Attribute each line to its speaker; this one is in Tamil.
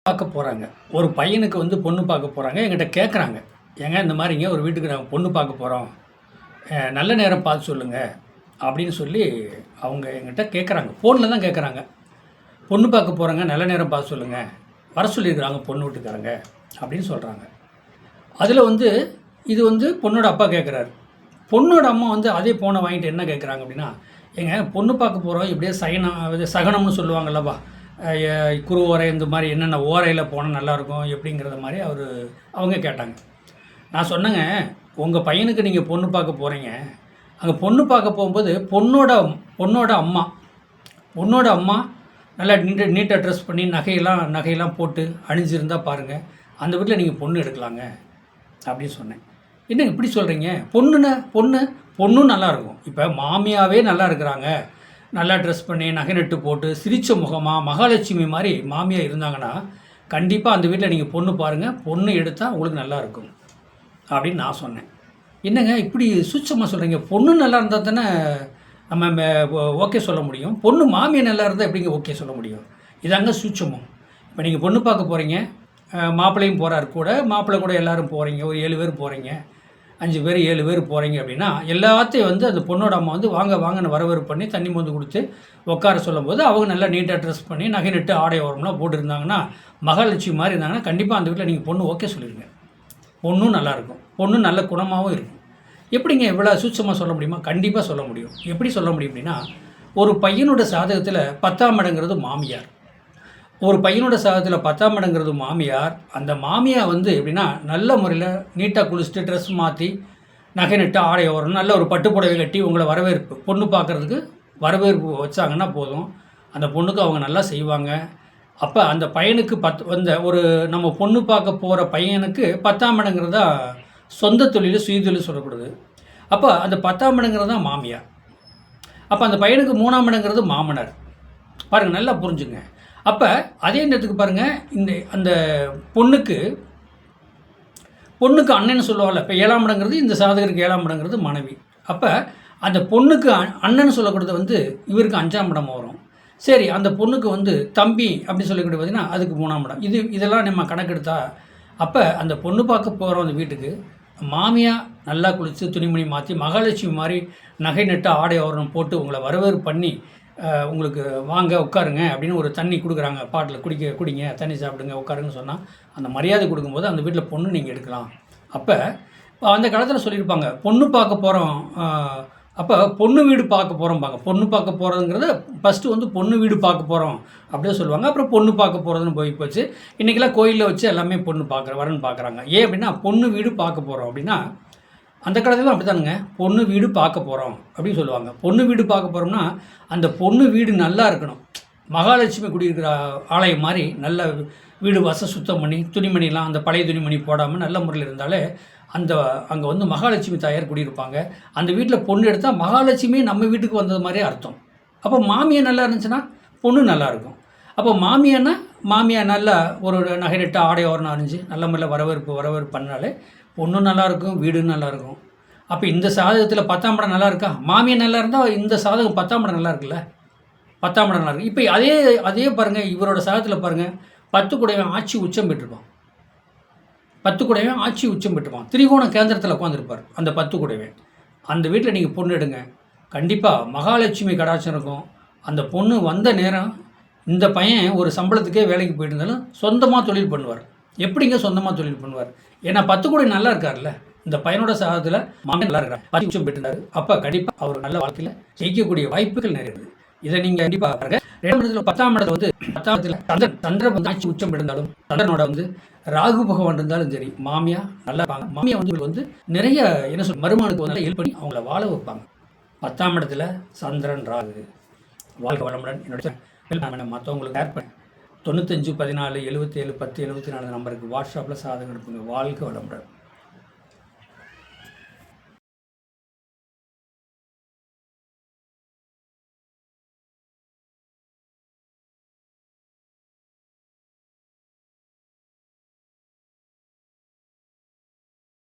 Speaker 1: பார்க்க போகிறாங்க. ஒரு பையனுக்கு வந்து பொண்ணு பார்க்க போகிறாங்க. என்கிட்ட கேட்குறாங்க, ஏங்க இந்த மாதிரிங்க ஒரு வீட்டுக்கு நாங்கள் பொண்ணு பார்க்க போகிறோம், நல்ல நேரம் பார்த்து சொல்லுங்கள் அப்படின்னு சொல்லி அவங்க என்கிட்ட கேட்குறாங்க. ஃபோனில் தான் கேட்குறாங்க. பொண்ணு பார்க்க போகிறோங்க, நல்ல நேரம் பார்த்து சொல்லுங்கள், வர சொல்லியிருக்கிறாங்க பொண்ணு வீட்டுக்காரங்க அப்படின்னு சொல்கிறாங்க. அதில் வந்து இது வந்து பொண்ணோட அப்பா கேட்குறாரு. பொண்ணோட அம்மா வந்து அதே ஃபோனை வாங்கிட்டு என்ன கேட்குறாங்க அப்படின்னா, ஏங்க பொண்ணு பார்க்க போகிறோம், இப்படியே சகனம்னு சொல்லுவாங்கல்லப்பா, குறு ஓரை இந்த மாதிரி என்னென்ன ஓரையில் போனால் நல்லாயிருக்கும் எப்படிங்கிறத மாதிரி அவங்க கேட்டாங்க. நான் சொன்னேங்க, உங்கள் பையனுக்கு நீங்கள் பொண்ணு பார்க்க போகிறீங்க, அங்கே பொண்ணு பார்க்க போகும்போது பொண்ணோட அம்மா நல்லா நீட்டாக ட்ரெஸ் பண்ணி நகையெல்லாம் போட்டு அணிஞ்சிருந்தால் பாருங்கள், அந்த வீட்டில் நீங்கள் பொண்ணு எடுக்கலாங்க அப்படின்னு சொன்னேன். என்ன இப்படி சொல்கிறீங்க? பொண்ணும் நல்லாயிருக்கும். இப்போ மாமியாவே நல்லா இருக்கிறாங்க, நல்லா ட்ரெஸ் பண்ணி நகை நட்டு போட்டு சிரித்த முகமாக மகாலட்சுமி மாதிரி மாமியாக இருந்தாங்கன்னா கண்டிப்பாக அந்த வீட்டில் நீங்கள் பொண்ணு பாருங்கள், பொண்ணு எடுத்தால் உங்களுக்கு நல்லாயிருக்கும் அப்படின்னு நான் சொன்னேன். என்னங்க இப்படி சூட்சமாக சொல்கிறீங்க? பொண்ணு நல்லா இருந்தால் தானே நம்ம ஓகே சொல்ல முடியும், பொண்ணு மாமியை நல்லா இருந்தால் எப்படிங்க ஓகே சொல்ல முடியும்? இதாங்க சூட்சமம். இப்போ நீங்கள் பொண்ணு பார்க்க போகிறீங்க, மாப்பிள்ளையும் போகிறாரு கூட, மாப்பிள்ளை கூட எல்லோரும் போகிறீங்க, ஒரு 7 பேர் போகிறீங்க, 5 பேர் 7 பேர் போகிறீங்க அப்படின்னா எல்லாத்தையும் வந்து அந்த பொண்ணோட அம்மா வந்து வாங்கன்னு வரவேற்பு பண்ணி தண்ணி மொந்து கொடுத்து உட்கார சொல்லும்போது அவங்க நல்லா நீட்டாக ட்ரெஸ் பண்ணி நகை நட்டு ஆடை ஓரம்லாம் போட்டுருந்தாங்கன்னா மகாலட்சுமி மாதிரி இருந்தாங்கன்னா கண்டிப்பாக அந்த வீட்டில் நீங்கள் பொண்ணு ஓகே சொல்லிடுங்க. பொண்ணும் நல்லாயிருக்கும், பொண்ணும் நல்ல குணமாகவும் இருக்கும். எப்படிங்க இவ்வளோ சூட்சமாக சொல்ல முடியுமா? கண்டிப்பாக சொல்ல முடியும். எப்படி சொல்ல முடியும் அப்படின்னா, ஒரு பையனோட சாதகத்தில் 10ஆம் இடங்கிறது மாமியார், ஒரு பையனோட சாதத்தில் 10ஆம் இடங்கிறது மாமியார். அந்த மாமியார் வந்து எப்படின்னா நல்ல முறையில் நீட்டாக குளிச்சுட்டு ட்ரெஸ் மாற்றி நகை நட்டு ஆடை ஓரணும், நல்ல ஒரு பட்டு புடவை கட்டி உங்களை பொண்ணு பார்க்குறதுக்கு வரவேற்பு வச்சாங்கன்னா போதும், அந்த பொண்ணுக்கு அவங்க நல்லா செய்வாங்க. அப்போ அந்த பையனுக்கு நம்ம பொண்ணு பார்க்க போகிற பையனுக்கு 10ஆம் இடங்கிறது தான் சொந்த தொழில் சுயதொழில் சொல்லப்படுது. அப்போ அந்த 10ஆம் இடங்கிறது தான் மாமியார். அப்போ அந்த பையனுக்கு 3ஆம் இடங்கிறது மாமனார். பாருங்கள், நல்லா புரிஞ்சுங்க. அப்போ அதே நேரத்துக்கு பாருங்கள், அந்த பொண்ணுக்கு அண்ணன்னு சொல்லுவாங்கள்ல, இப்போ 7ஆம் இடங்கிறது இந்த சாதகருக்கு 7ஆம் இடங்கிறது மனைவி. அப்போ அந்த பொண்ணுக்கு அண்ணன் சொல்லக்கூடியது வந்து இவருக்கு 5ஆம் இடம் வரும். சரி, அந்த பொண்ணுக்கு வந்து தம்பி அப்படின்னு சொல்லக்கூடிய பார்த்திங்கன்னா அதுக்கு 3ஆம் இடம். இதெல்லாம் நம்ம கணக்கெடுத்தா அப்போ அந்த பொண்ணு பார்க்க போகிறோம் அந்த வீட்டுக்கு மாமியாக நல்லா குளித்து துணிமணி மாற்றி மகாலட்சுமி மாதிரி நகை நட்டு ஆடை ஆவரணம் போட்டு உங்களை வரவேற்பு பண்ணி உங்களுக்கு வாங்க உட்காருங்க அப்படின்னு ஒரு தண்ணி கொடுக்குறாங்க, பாட்டில் குடிங்க, தண்ணி சாப்பிடுங்க, உட்காருங்கன்னு சொன்னால் அந்த மரியாதை கொடுக்கும்போது அந்த வீட்டில் பொண்ணு நீங்கள் எடுக்கலாம். அப்போ அந்த காலத்தில் சொல்லியிருப்பாங்க, பொண்ணு பார்க்க போகிறோம், அப்போ பொண்ணு வீடு பார்க்க போகிறோம்பாங்க. பொண்ணு பார்க்க போகிறதுங்கிறத ஃபஸ்ட்டு வந்து பொண்ணு வீடு பார்க்க போகிறோம் அப்படியே சொல்லுவாங்க. அப்புறம் பொண்ணு பார்க்க போகிறதுன்னு போச்சு. இன்றைக்கெல்லாம் கோயிலில் வச்சு எல்லாமே வரன் பார்க்குறாங்க. ஏன் அப்படின்னா பொண்ணு வீடு பார்க்க போகிறோம் அப்படின்னா அந்த காலத்தில் அப்படி தானுங்க, பொண்ணு வீடு பார்க்க போகிறோம் அப்படின்னு சொல்லுவாங்க. பொண்ணு வீடு பார்க்க போகிறோம்னா அந்த பொண்ணு வீடு நல்லா இருக்கணும், மகாலட்சுமி குடியிருக்கிற ஆலயம் மாதிரி நல்ல வீடு சுத்தம் பண்ணி துணிமணிலாம் அந்த பழைய துணிமணி போடாமல் நல்ல முறையில் இருந்தாலே அங்கே வந்து மகாலட்சுமி தாயார் குடியிருப்பாங்க. அந்த வீட்டில் பொண்ணு எடுத்தால் மகாலட்சுமி நம்ம வீட்டுக்கு வந்தது மாதிரியே அர்த்தம். அப்போ மாமியார் நல்லா இருந்துச்சுன்னா பொண்ணு நல்லாயிருக்கும். அப்போ மாமியார் நல்லா ஒரு நகை நட்டு ஆடை ஓரணம் அணிஞ்சு நல்ல முறையில் வரவேற்பு பண்ணாலே பொண்ணு நல்லாயிருக்கும், வீடும் நல்லாயிருக்கும். அப்போ இந்த சாதகத்தில் 10ஆம் இடம் நல்லா இருக்கா? மாமியார் நல்லா இருந்தால் இந்த சாதகம் 10ஆம் இடம் நல்லா இருக்குல்ல, 10ஆம் இடம் நல்லா இருக்கு. இப்போ அதே பாருங்கள், இவரோட சாதகத்தில் பாருங்கள், 10 குடைவன் ஆட்சி உச்சம் பெற்றிருப்பான். 10 குடைவன் ஆட்சி உச்சம் பெற்றிருப்பான். திரிகோண கேந்திரத்தில் உட்காந்துருப்பார் அந்த 10 குடைவன். அந்த வீட்டில் நீங்கள் பொண்ணு எடுங்க, கண்டிப்பாக மகாலட்சுமி கடாட்சம் இருக்கும். அந்த பொண்ணு வந்த நேரம் இந்த பையன் ஒரு சம்பளத்துக்கே வேலைக்கு போயிட்டு இருந்தாலும் சொந்தமாக தொழில் பண்ணுவார். எப்படிங்க சொந்தமாக தொழில் பண்ணுவார்? ஏன்னா 10 கோடி நல்லா இருக்கார்ல, இந்த பையனோட சாதத்தில் மாமன் நல்லா இருக்கார், 10 உச்சம் பெற்றிருந்தார். அப்போ கண்டிப்பாக அவர் நல்ல வாழ்க்கையில் ஜெயிக்கக்கூடிய வாய்ப்புகள் நிறைய இருக்குது. இதை நீங்கள் கண்டிப்பாக பாருங்கள். 2ஆம் இடத்துல 10ஆம் இடத்துல வந்து 10ஆம் இடத்துல சந்திரன் வந்து ஆட்சி உச்சம் இருந்தாலும் சந்திரனோட வந்து ராகு பகவான் இருந்தாலும் சரி மாமியா நல்லா இருப்பாங்க. மாமியா வந்து நிறைய மருமகனுக்கு வந்து ஹெல்ப் பண்ணி அவங்கள வாழ வைப்பாங்க. 10ஆம் இடத்துல சந்திரன் ராகு. வாழ்க வளமுடன். என்னோட மற்றவங்களுக்கு ஷேர் பண்ணேன். 95 14 77 10 74 நம்பருக்கு வாட்ஸ்அப்பில் சாதகம் அனுப்புங்க. வாழ்க வளமுடன்.